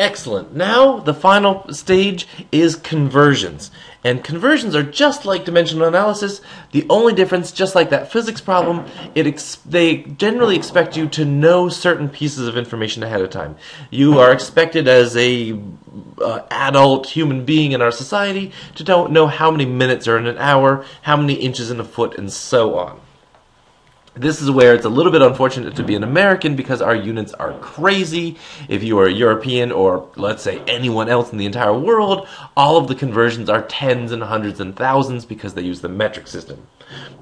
Excellent. Now, the final stage is conversions. And conversions are just like dimensional analysis. The only difference, just like that physics problem, they generally expect you to know certain pieces of information ahead of time. You are expected as a adult human being in our society to know how many minutes are in an hour, how many inches in a foot, and so on. This is where it's a little bit unfortunate to be an American because our units are crazy. If you are a European or, let's say, anyone else in the entire world, all of the conversions are tens and hundreds and thousands because they use the metric system.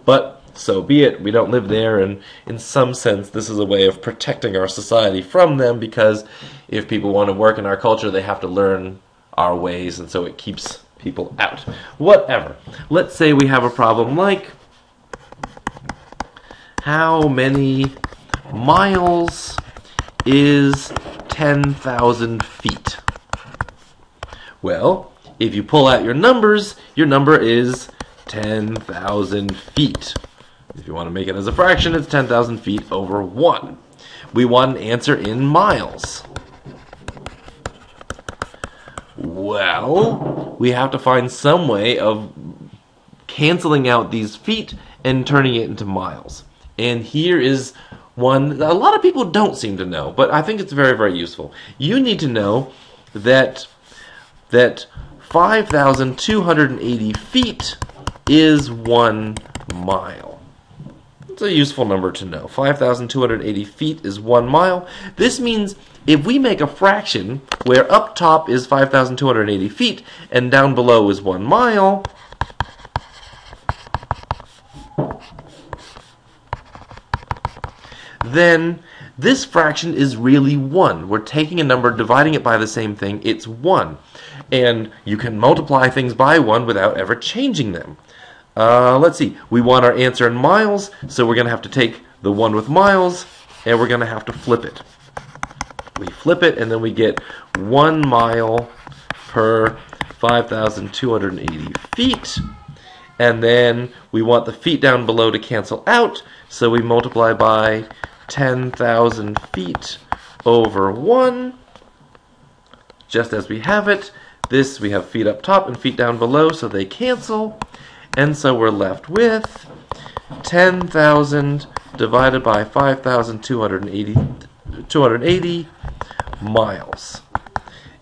But so be it. We don't live there, and in some sense, this is a way of protecting our society from them because if people want to work in our culture, they have to learn our ways, and so it keeps people out. Whatever. Let's say we have a problem like, how many miles is 10,000 feet? Well, if you pull out your numbers, your number is 10,000 feet. If you want to make it as a fraction, it's 10,000 feet over 1. We want an answer in miles. Well, we have to find some way of canceling out these feet and turning it into miles. And here is one that a lot of people don't seem to know, but I think it's very, very useful. You need to know that 5,280 feet is 1 mile. It's a useful number to know. 5,280 feet is 1 mile. This means if we make a fraction where up top is 5,280 feet and down below is 1 mile, then this fraction is really 1. We're taking a number, dividing it by the same thing. It's 1. And you can multiply things by 1 without ever changing them. Let's see. We want our answer in miles, so we're going to have to take the 1 with miles, and we're going to have to flip it. We flip it, and then we get 1 mile per 5,280 feet. And then we want the feet down below to cancel out, so we multiply by 10,000 feet over 1, just as we have it. This, we have feet up top and feet down below, so they cancel. And so we're left with 10,000 divided by 5,280 miles.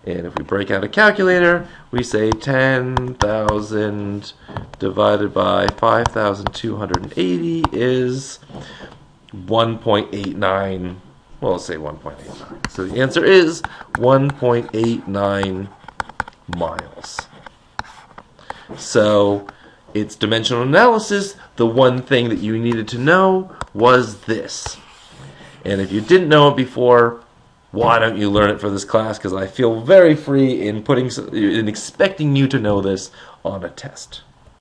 And if we break out a calculator, we say 10,000 divided by 5,280 is 1.89. Well, let's say 1.89. So the answer is 1.89 miles. So it's dimensional analysis. The one thing that you needed to know was this. And if you didn't know it before, why don't you learn it for this class? Because I feel very free in expecting you to know this on a test.